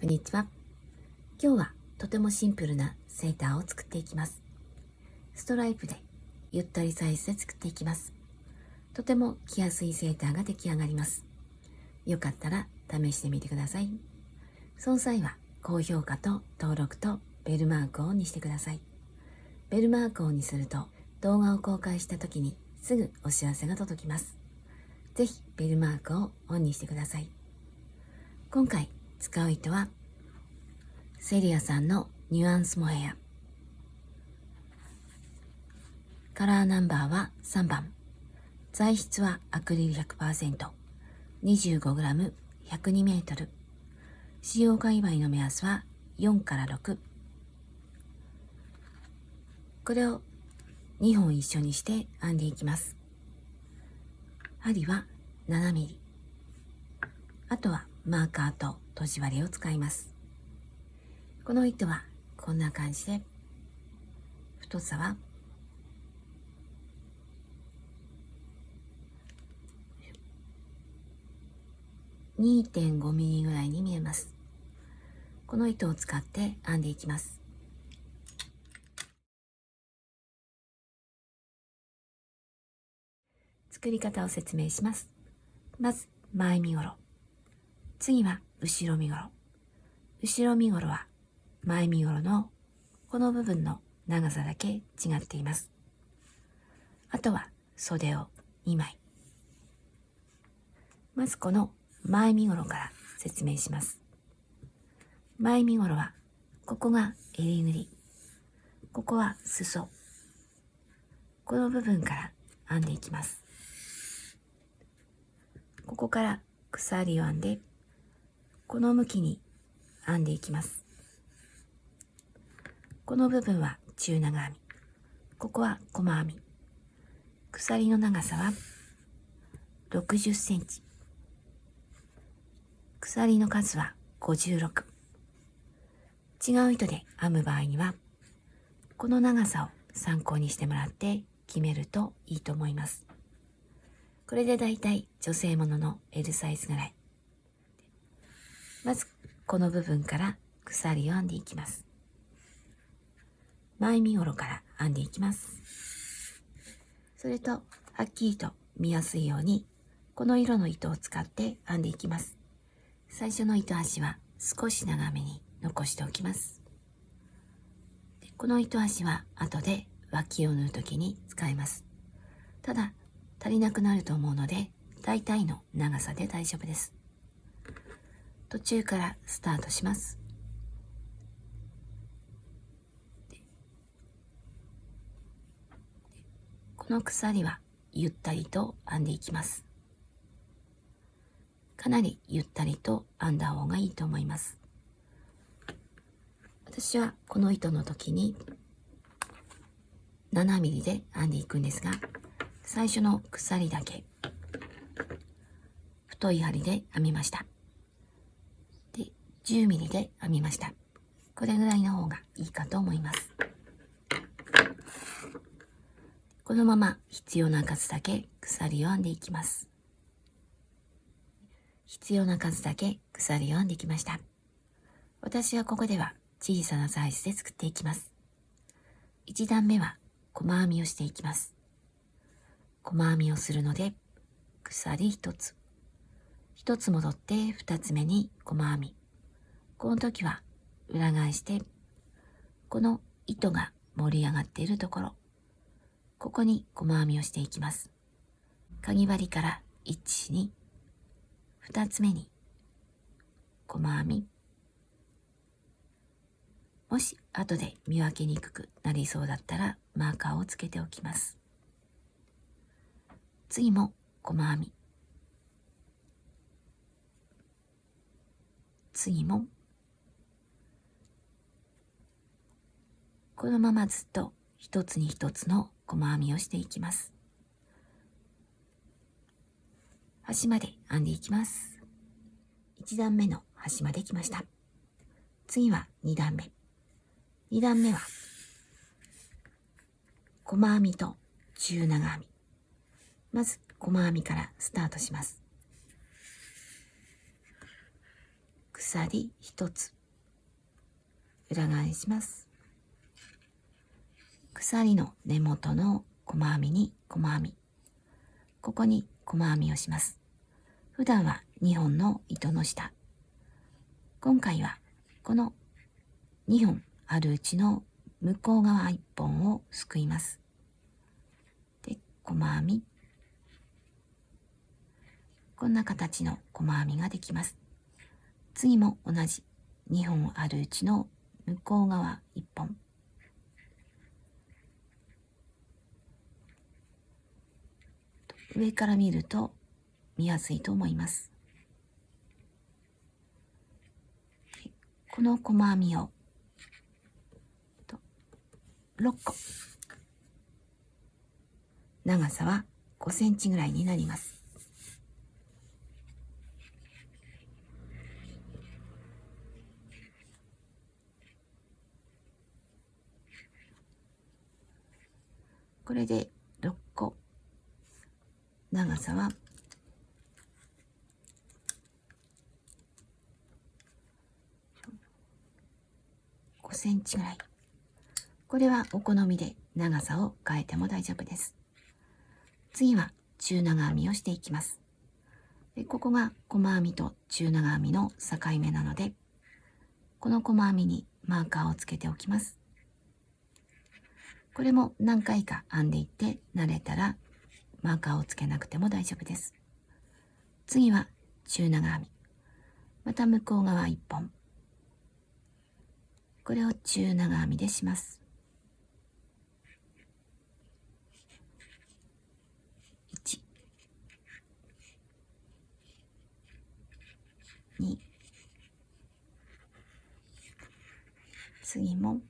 こんにちは。今日はとてもシンプルなセーターを作っていきます。ストライプでゆったりサイズで作っていきます。とても着やすいセーターが出来上がります。よかったら試してみてください。その際は高評価と登録とベルマークをオンにしてください。ベルマークをオンにすると動画を公開した時にすぐお知らせが届きます。ぜひベルマークをオンにしてください。今回使う糸はセリアさんのニュアンスモヘア。カラーナンバーは3番。材質はアクリル 100%。25g、102メートル。使用界隈の目安は4から6。これを2本一緒にして編んでいきます。針は7ミリ。あとはマーカーととじ針を使います。この糸はこんな感じで、太さは2.5 ミリぐらいに見えます。この糸を使って編んでいきます。作り方を説明します。まず前身ごろ、次は後ろ身ごろ。後ろ身ごろは前身ごろのこの部分の長さだけ違っています。あとは袖を2枚。まずこの前身ごろから説明します。前身ごろはここが襟ぐり、ここは裾、この部分から編んでいきます。ここから鎖を編んでこの向きに編んでいきます。この部分は中長編み、ここは細編み。鎖の長さは60センチ。鎖の数は56。違う糸で編む場合にはこの長さを参考にしてもらって決めるといいと思います。これでだいたい女性ものの L サイズぐらい。まずこの部分から鎖を編んでいきます。前身ごろから編んでいきます。それとはっきりと見やすいようにこの色の糸を使って編んでいきます。最初の糸端は少し長めに残しておきます。この糸端は後で脇を縫うときに使います。ただ足りなくなると思うので大体の長さで大丈夫です。途中からスタートします。この鎖はゆったりと編んでいきます。かなりゆったりと編んだ方がいいと思います。私はこの糸の時に7ミリで編んでいくんですが、最初の鎖だけ太い針で編みました。で、10ミリで編みました。これぐらいの方がいいかと思います。このまま必要な数だけ鎖を編んでいきます。必要な数だけ鎖を編んできました。私はここでは小さなサイズで作っていきます。1段目は細編みをしていきます。細編みをするので鎖1つ、1つ戻って2つ目に細編み。この時は裏返してこの糸が盛り上がっているところ、ここに細編みをしていきます。かぎ針から1、2、2つ目に細編み。もし後で見分けにくくなりそうだったらマーカーをつけておきます。次も細編み。次も。このままずっと一つに一つの細編みをしていきます。端まで編んでいきます。1段目の端まで来ました。次は2段目。2段目は細編みと中長編み。まず細編みからスタートします。鎖1つ裏返します。鎖の根元の細編みに細編み、ここに細編みをします。普段は2本の糸の下、今回はこの2本あるうちの向こう側1本をすくいます。で、細編み、こんな形の細編みができます。次も同じ2本あるうちの向こう側1本、上から見ると見やすいと思います。この細編みを6個、長さは5センチぐらいになります。これで6個、長さは5センチぐらい。これはお好みで長さを変えても大丈夫です。次は中長編みをしていきます。で、ここが細編みと中長編みの境目なので、この細編みにマーカーをつけておきます。これも何回か編んでいって慣れたらマーカーをつけなくても大丈夫です。次は中長編み、また向こう側1本、これを中長編みでします。1、2、次も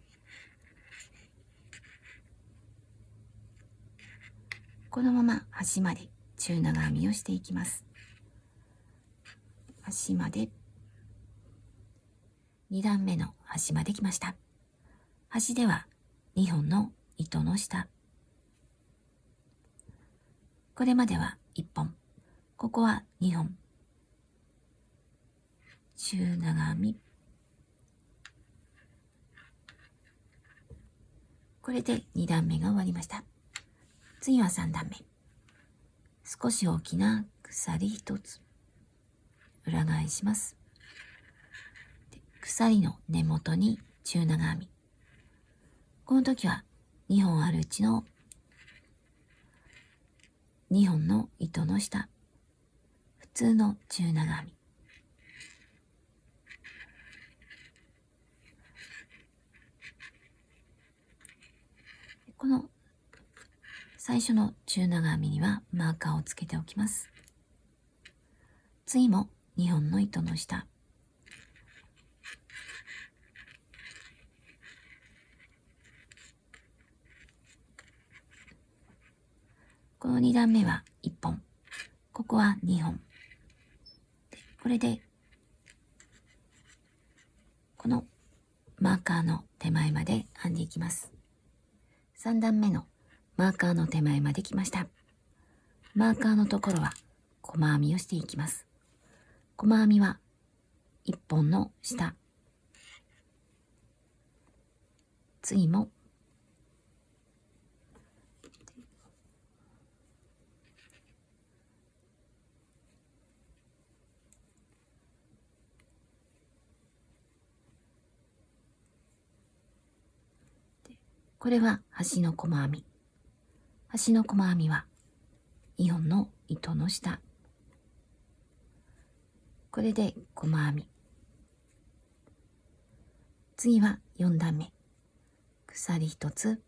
このまま端まで中長編みをしていきます。端まで2段目の端まで来ました。端では2本の糸の下、これまでは1本、ここは2本、中長編み、これで2段目が終わりました。次は3段目、少し大きな鎖1つ裏返します。で、鎖の根元に中長編み、この時は2本あるうちの2本の糸の下、普通の中長編み、この最初の中長編みにはマーカーをつけておきます。次も2本の糸の下、この2段目は1本、ここは2本、これでこのマーカーの手前まで編んでいきます。3段目のマーカーの手前まで来ました。マーカーのところは細編みをしていきます。細編みは1本の下、次もこれは端の細編み、端の細編みは2本の糸の下、これで細編み、次は4段目、鎖1つ、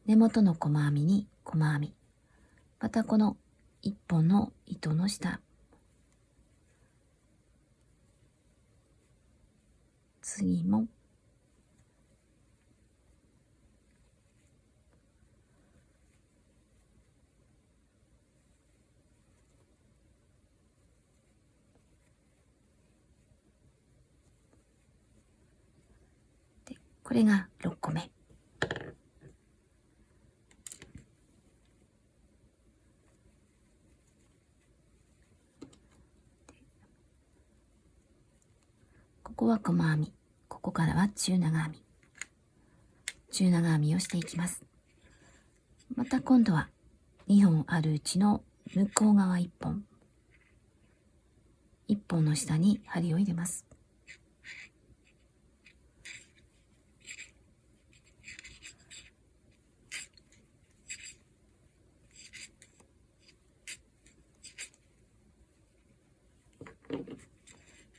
根元の細編みに細編み、またこの1本の糸の下、次もこれが6個目。ここは細編み、ここからは中長編み。中長編みをしていきます。また今度は2本あるうちの向こう側1本。1本の下に針を入れます。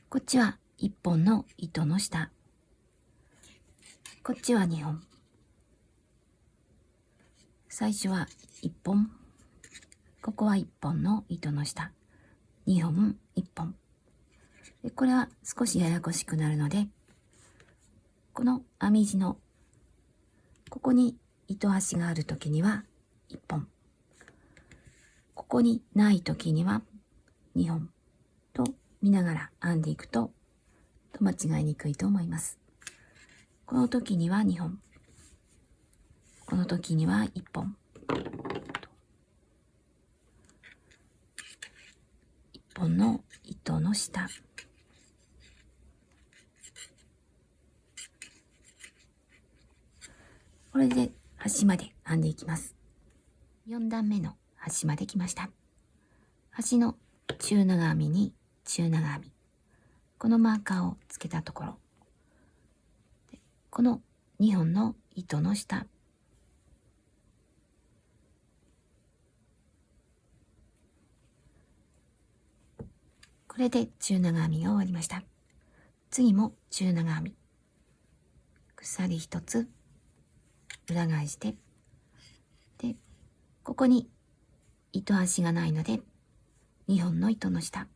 こっちは1本の糸の下。こっちは2本。最初は1本。ここは1本の糸の下。2本、1本。でこれは少しややこしくなるので、この編み地のここに糸端があるときには1本。ここにないときには2本と見ながら編んでいくと間違いにくいと思います。この時には2本。この時には1本。1本の糸の下。これで端まで編んでいきます。4段目の端まで来ました。端の中長編みに中長編み。このマーカーをつけたところ。この2本の糸の下。これで中長編みが終わりました。次も中長編み。鎖1つ裏返して、でここに糸端がないので2本の糸の下。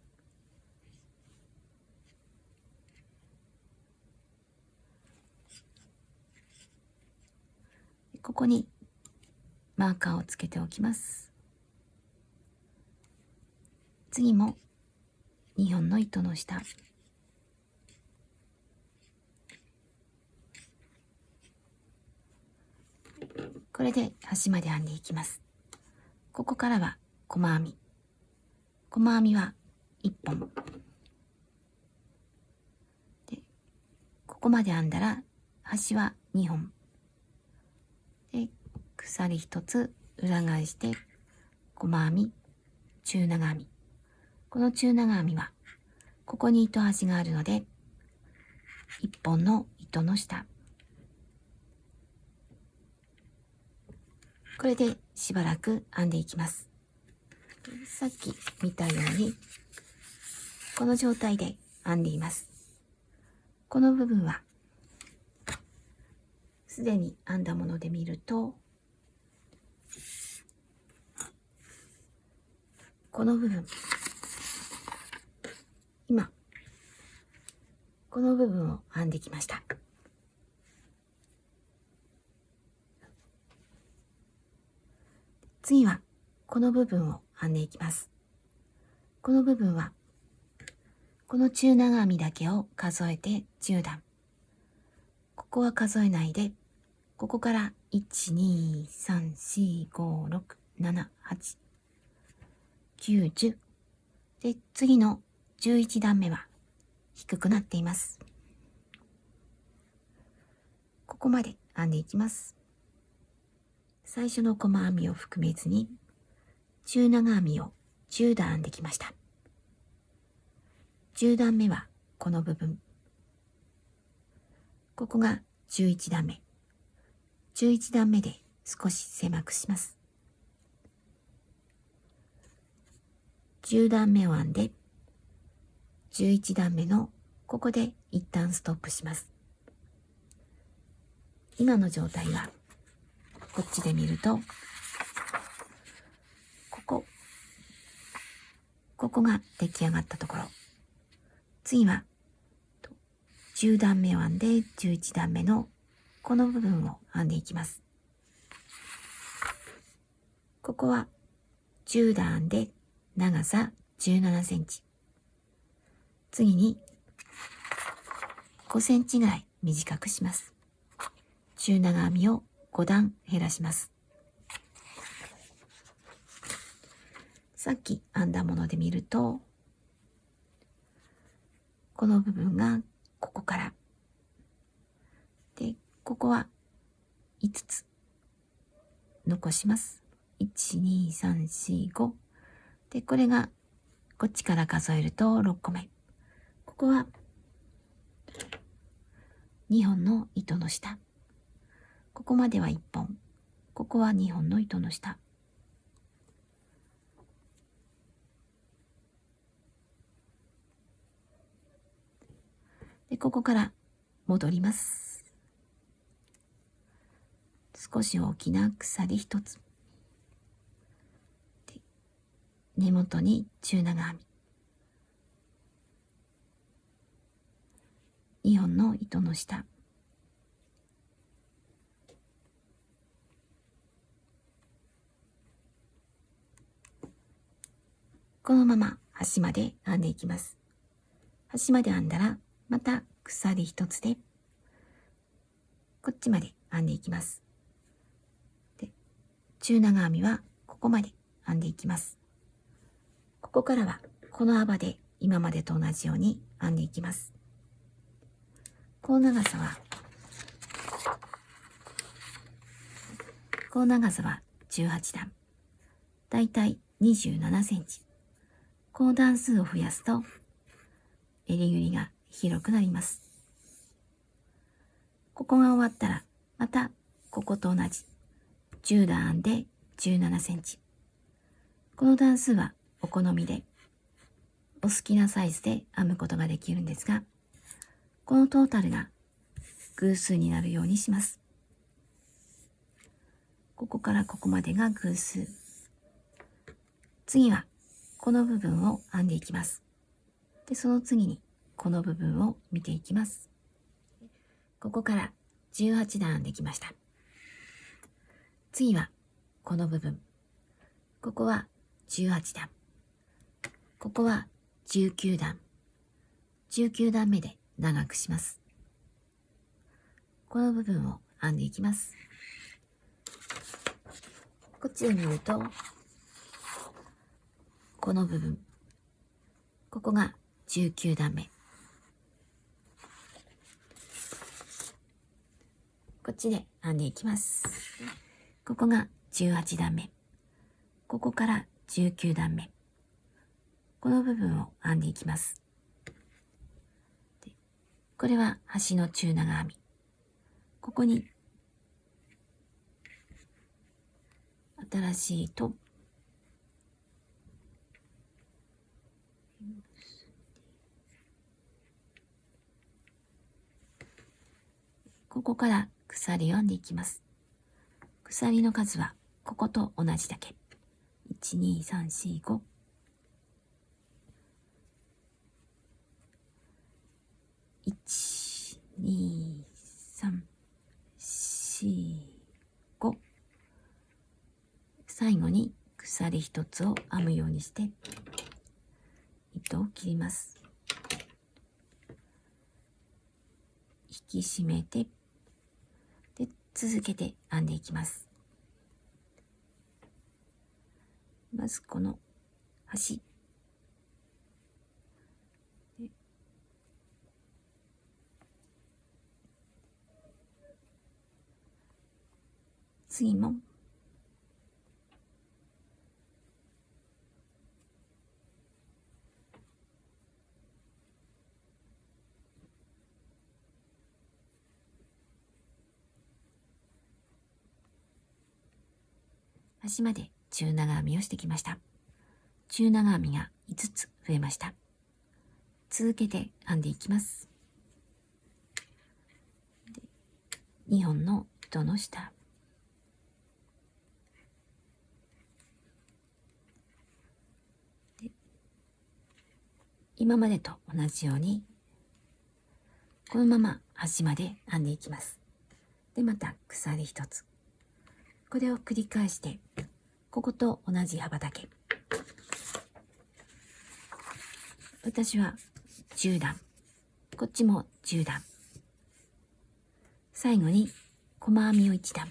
ここにマーカーをつけておきます。次も2本の糸の下。これで端まで編んでいきます。ここからは細編み。細編みは1本。で、ここまで編んだら端は2本。で、鎖1つ裏返して細編み、中長編み。この中長編みはここに糸端があるので1本の糸の下。これでしばらく編んでいきます。さっき見たようにこの状態で編んでいます。この部分はすでに編んだもので見ると、この部分、今この部分を編んできました。次はこの部分を編んでいきます。この部分はこの中長編みだけを数えて10段。ここは数えないで、ここから1、2、3、4、5、6、7、8、9、10。で、次の11段目は低くなっています。ここまで編んでいきます。最初の細編みを含めずに中長編みを10段編んできました。10段目はこの部分。ここが11段目。11段目で少し狭くします。10段目を編んで、11段目のここで一旦ストップします。今の状態はこっちで見ると、ここが出来上がったところ。次は10段目を編んで11段目のこの部分を編んでいきます。ここは10段編んで長さ17センチ。次に5センチぐらい短くします。中長編みを5段減らします。さっき編んだもので見ると、この部分がここからで、ここは5つ残します。1、2、3、4、5で、これがこっちから数えると6個目。ここは2本の糸の下。ここまでは1本。ここは2本の糸の下。で、ここから戻ります。少し大きな鎖1つ。で、根元に中長編み。2本の糸の下。このまま端まで編んでいきます。端まで編んだら、また鎖1つで、こっちまで編んでいきます。で、中長編みはここまで編んでいきます。ここからはこの幅で今までと同じように編んでいきます。この長さは18段。だいたい27センチ。この段数を増やすと襟ぐりが広くなります。ここが終わったらまたここと同じ10段編んで17センチ。この段数はお好みでお好きなサイズで編むことができるんですが、このトータルが偶数になるようにします。ここからここまでが偶数。次はこの部分を編んでいきます。で、その次にこの部分を見ていきます。ここから18段編んできました。次はこの部分。ここは18段。ここは19段。19段目で長くします。この部分を編んでいきます。こっちで見ると、この部分。ここが19段目。こっちで編んでいきます。ここが18段目。ここから19段目。この部分を編んでいきます。これは端の中長編み。ここに新しい糸ここから鎖を編んでいきます。鎖の数はここと同じだけ。1、2、3、4、5。1、2、3、4、5。最後に鎖一つを編むようにして糸を切ります。引き締めて、で、続けて編んでいきます。まずこの端。次も端まで中長編みをしてきました。中長編みが5つ増えました。続けて編んでいきます。2本の糸の下。今までと同じようにこのまま端まで編んでいきます。で、また鎖一つ。これを繰り返して、ここと同じ幅だけ。私は10段。こっちも10段。最後に細編みを1段。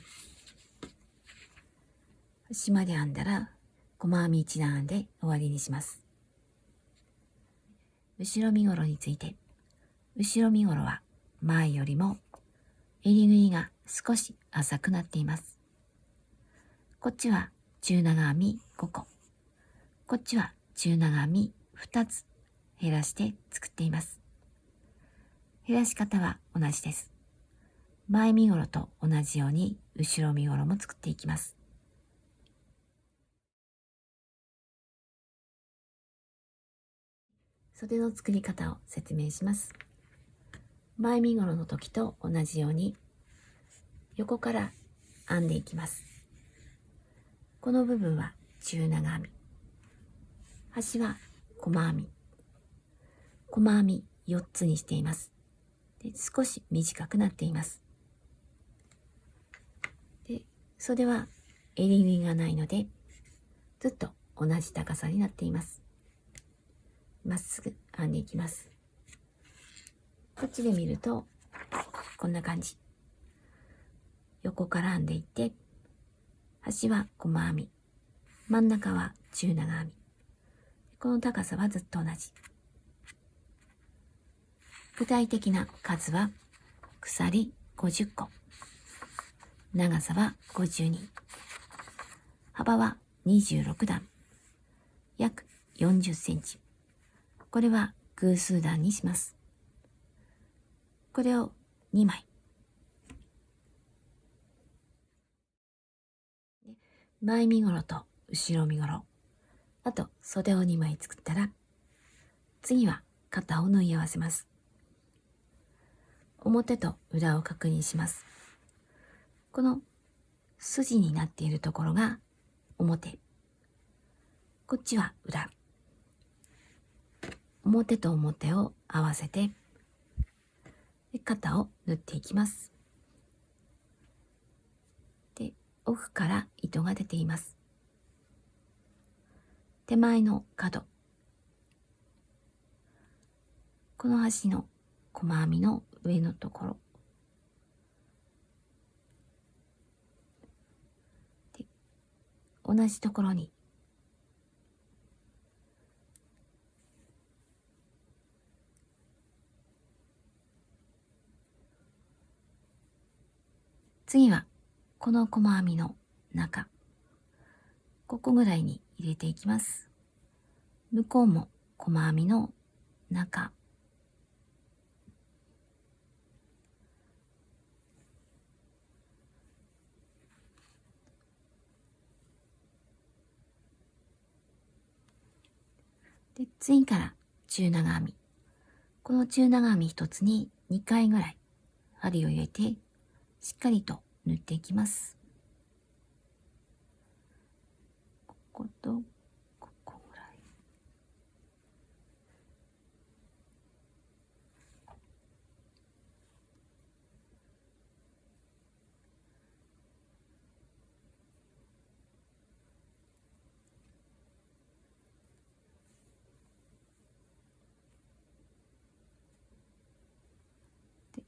端まで編んだら細編み1段編んで終わりにします。後ろ身ごろについて後ろ身ごろは前よりも襟縫いが少し浅くなっています。こっちは中長編み5個、こっちは中長編み2つ減らして作っています。減らし方は同じです。前身ごろと同じように後ろ身ごろも作っていきます。袖の作り方を説明します。前身ごろの時と同じように横から編んでいきます。この部分は中長編み、端は細編み、細編み4つにしています。で、少し短くなっています。で、袖は襟縫いがないのでずっと同じ高さになっています。まっすぐ編んでいきます。こっちで見るとこんな感じ。横から編んでいって、端は細編み、真ん中は中長編み。この高さはずっと同じ。具体的な数は鎖50個、長さは52、幅は26段、約40センチ。これは偶数段にします。これを2枚。前身ごろと後ろ身ごろ、あと袖を2枚作ったら、次は肩を縫い合わせます。表と裏を確認します。この筋になっているところが表、こっちは裏。表と表を合わせて肩を縫っていきます。で、奥から糸が出ています。手前の角、この端の細編みの上のところで、同じところに次はこの細編みの中、ここぐらいに入れていきます。向こうも細編みの中、で、次から中長編み。この中長編み一つに2回ぐらい針を入れてしっかりと縫っていきます。こことここぐらい。で、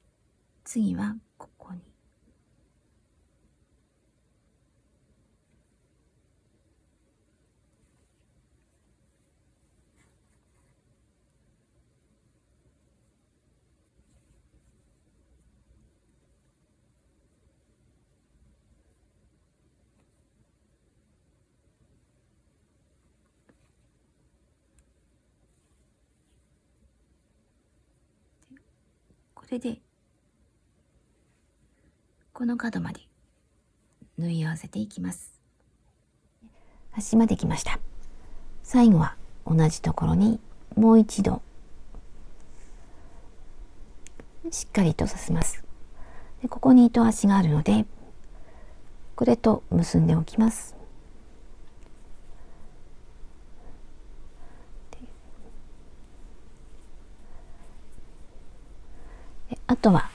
次はここに。これでこの角まで縫い合わせていきます。端まで来ました。最後は同じところにもう一度しっかりとさせます。で、ここに糸端があるのでこれと結んでおきます。で、あとは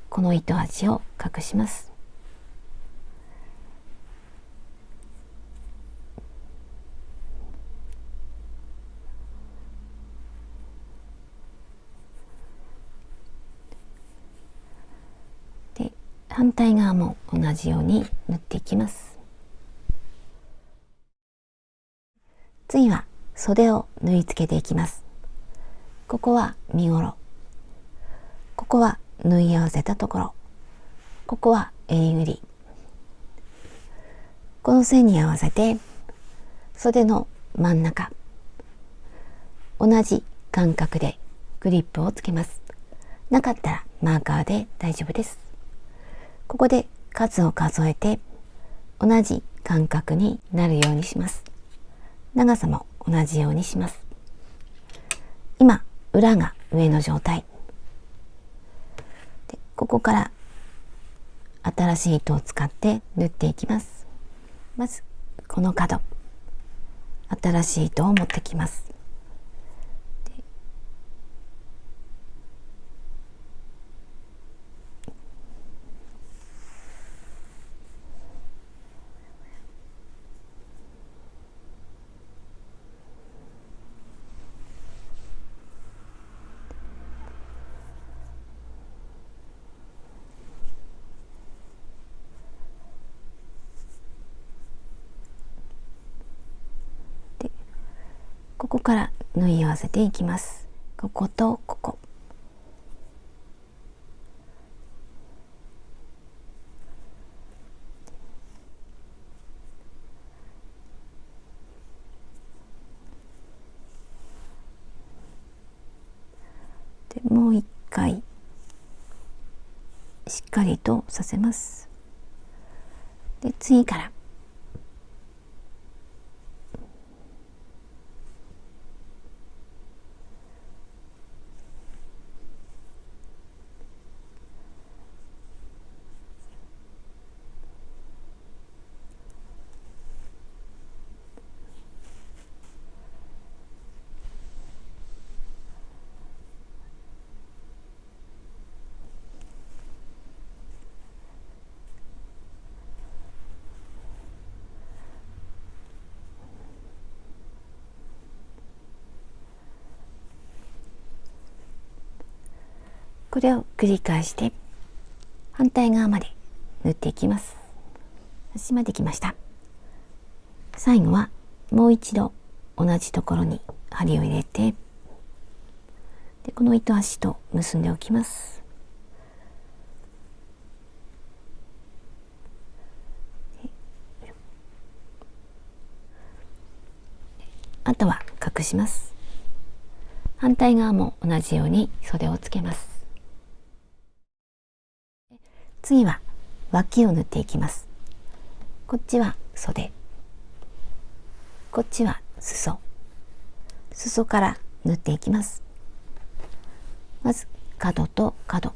この糸端を隠します。で、反対側も同じように縫っていきます。次は袖を縫い付けていきます。ここは身ごろ、こは縫い合わせたところ、ここは襟ぐり。この線に合わせて袖の真ん中、同じ間隔でグリップをつけます。なかったらマーカーで大丈夫です。ここで数を数えて同じ間隔になるようにします。長さも同じようにします。今裏が上の状態で、ここから新しい糸を使って縫っていきます。まずこの角、新しい糸を持ってきます。ここから縫い合わせていきます。こことここ。でもう一回しっかりとさせます。で次からこれを繰り返して反対側まで縫っていきます。端まできました。最後はもう一度同じところに針を入れて、でこの糸端と結んでおきます。あとは隠します。反対側も同じように袖をつけます。次は脇を縫っていきます。こっちは袖、こっちは裾。裾から縫っていきます。まず角と角、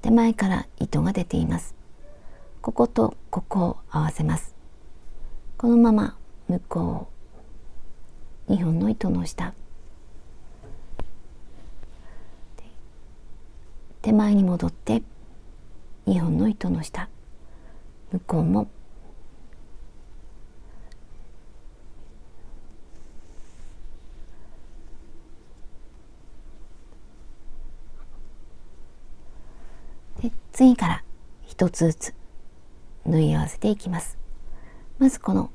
手前から糸が出ています。こことここを合わせます。このまま向こう2本の糸の下、手前に戻って2本の糸の下、向こうもで次から一つずつ縫い合わせていきます。まずこの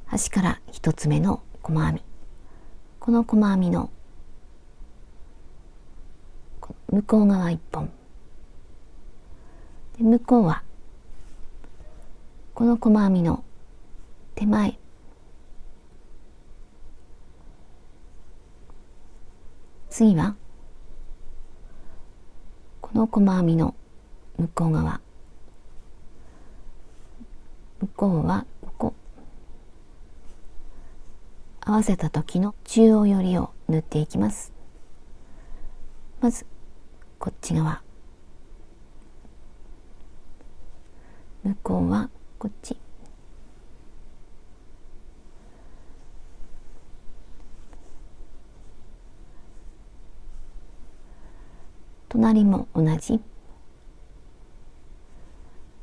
端から一つ目の細編み、この細編みの向こう側1本で、向こうはこの細編みの手前、次はこの細編みの向こう側、向こうはここ、合わせた時の中央寄りを縫っていきます。まずこっち側、向こうはこっち、隣も同じ、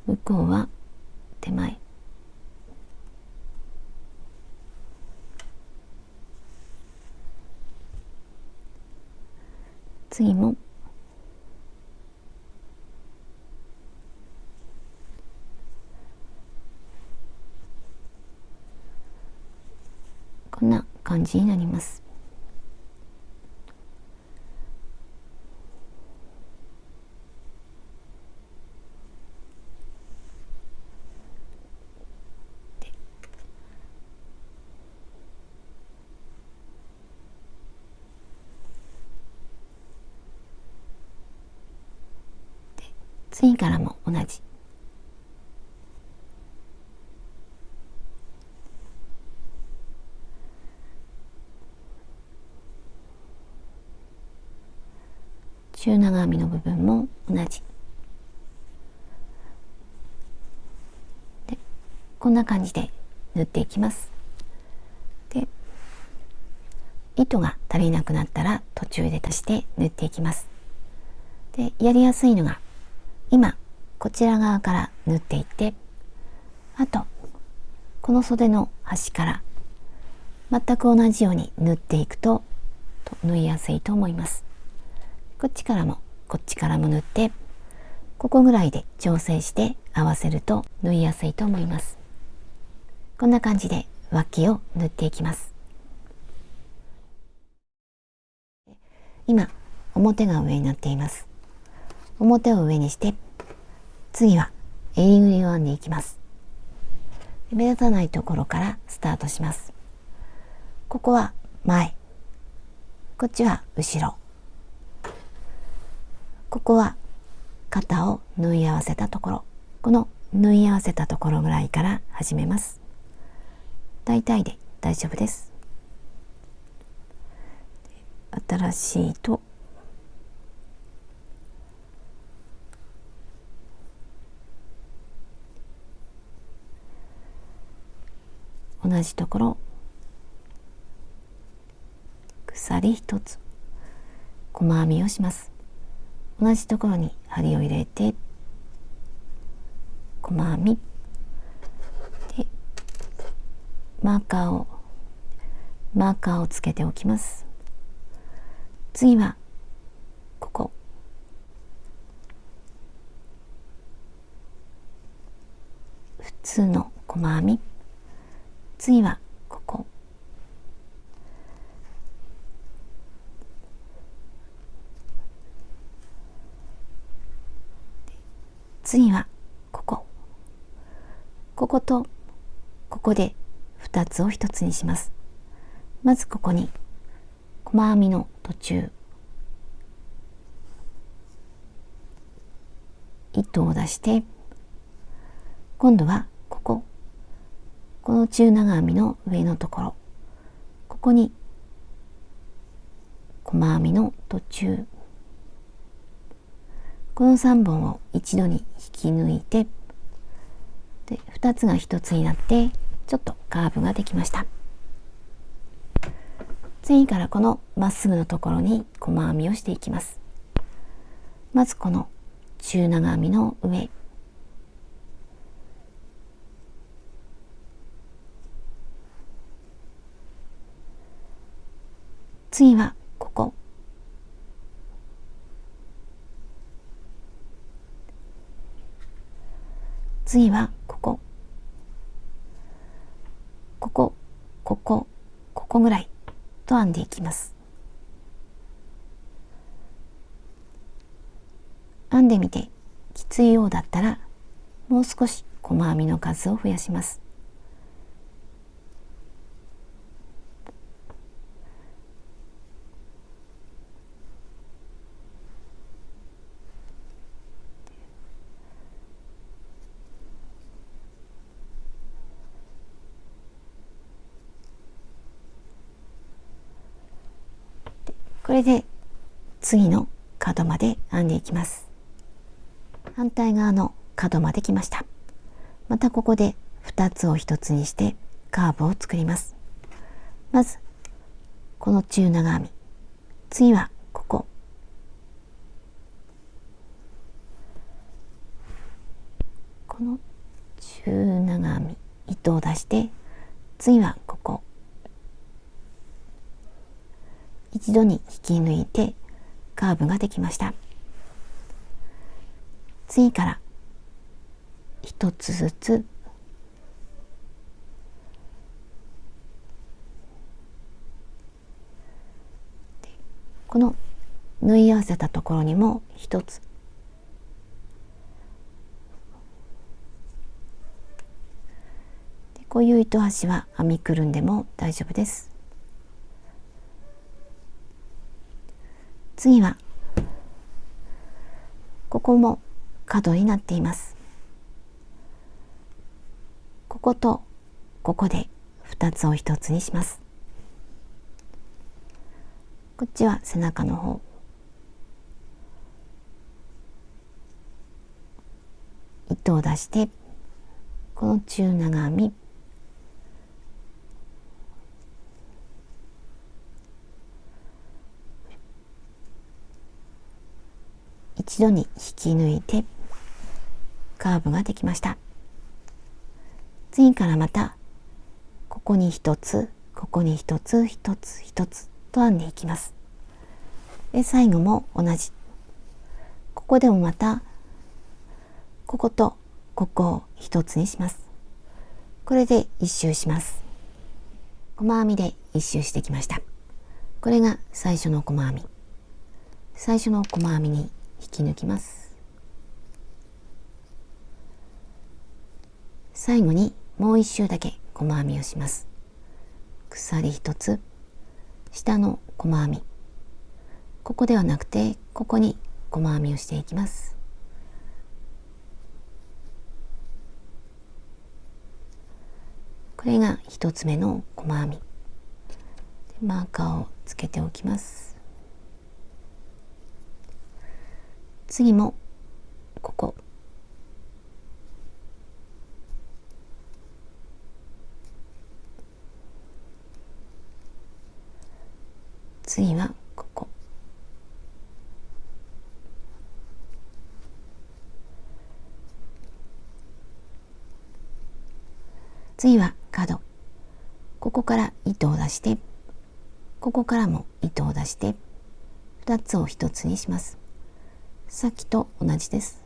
向こうは手前、次もこんな感じになります。次からも同じ。中長編みの部分も同じ。でこんな感じで縫っていきます。で糸が足りなくなったら途中で足して縫っていきます。でやりやすいのが今こちら側から縫っていって、あとこの袖の端から全く同じように縫っていくと縫いやすいと思います。こっちからもこっちからも縫って、ここぐらいで調整して合わせると縫いやすいと思います。こんな感じで脇を縫っていきます。今表が上になっています。表を上にして、次は襟ぐりを編んでいきます。目立たないところからスタートします。ここは前、こっちは後ろ、ここは肩を縫い合わせたところ、この縫い合わせたところぐらいから始めます。大体で大丈夫です。新しい糸、同じところ鎖一つ細編みをします。同じところに針を入れて細編みでマーカーをつけておきます。次はここ普通の細編み、次はここ次はこことここで2つを1つにします。まずここに細編みの途中糸を出して、今度はこの中長編みの上のところ、ここに細編みの途中、この3本を一度に引き抜いて、で2つが1つになってちょっとカーブができました。次からこのまっすぐのところに細編みをしていきます。まずこの中長編みの上、次はここ、次はここぐらいと編んでいきます。編んでみてきついようだったらもう少し細編みの数を増やします。これで次の角まで編んでいきます。反対側の角まで来ました。またここで2つを1つにしてカーブを作ります。まずこの中長編み、次はこの中長編み、糸を出して、次はここ一度に引き抜いてカーブができました。次から一つずつこの縫い合わせたところにも一つ、こういう糸端は編みくるんでも大丈夫です。次はここも角になっています。こことここで2つを1つにします。こっちは背中の方。糸を出して、この中長編み、一度に引き抜いてカーブができました。次からまたここに一つ、ここに一つ、一つ一つと編んでいきます。で最後も同じ。ここでもまたこことここを一つにします。これで一周します。細編みで一周してきました。これが最初の細編み。最初の細編みに引き抜きます。最後にもう一周だけ細編みをします。鎖一つ、下の細編み、ここではなくてここに細編みをしていきます。これが一つ目の細編み。マーカーをつけておきます。次もここ、次はここ、次は角、ここから糸を出して、ここからも糸を出して、2つを1つにします。さっきと同じです。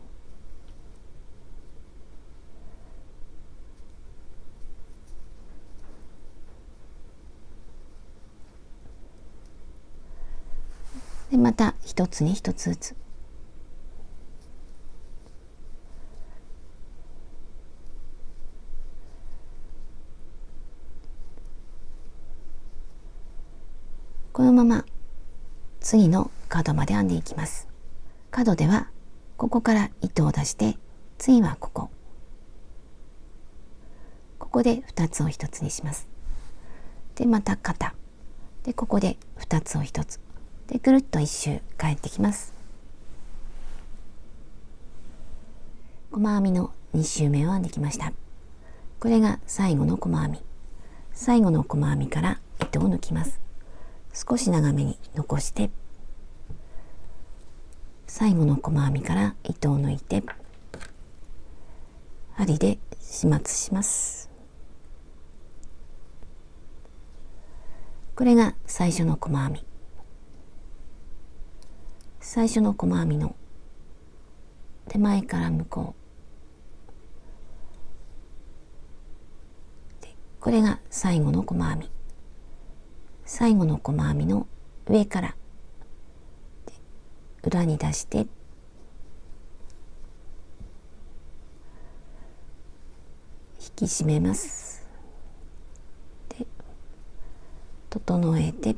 でまた1つに1つずつ。このまま次の角まで編んでいきます。角ではここから糸を出して、次はここ、ここで2つを1つにします。でまた肩で、ここで2つを1つで、ぐるっと1周返ってきます。細編みの2周目を編んできました。これが最後の細編み。最後の細編みから糸を抜きます。少し長めに残して、最後の細編みから糸を抜いて、針で始末します。これが最初の細編み。最初の細編みの手前から向こうで、これが最後の細編み。最後の細編みの上から裏に出して、引き締めます。で整えて、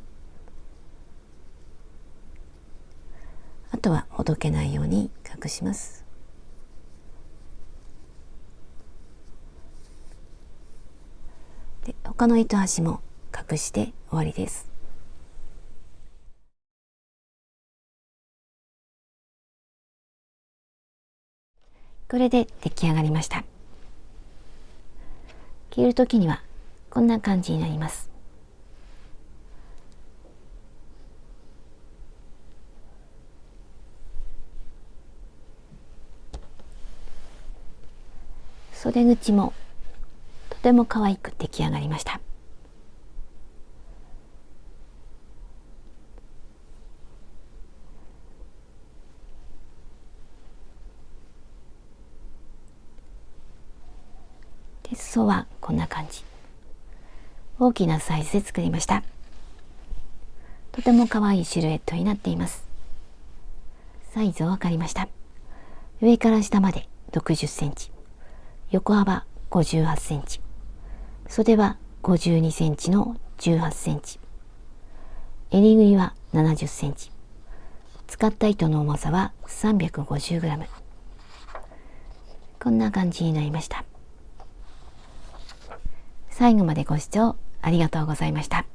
あとはほどけないように隠します。で他の糸端も隠して終わりです。これで出来上がりました。着るときにはこんな感じになります。袖口もとても可愛く出来上がりました。で裾はこんな感じ。大きなサイズで作りました。とても可愛いシルエットになっています。サイズを測りました。上から下まで60センチ、横幅58センチ、袖は52センチの18センチ、襟ぐりは70センチ、使った糸の重さは350グラム。こんな感じになりました。最後までご視聴ありがとうございました。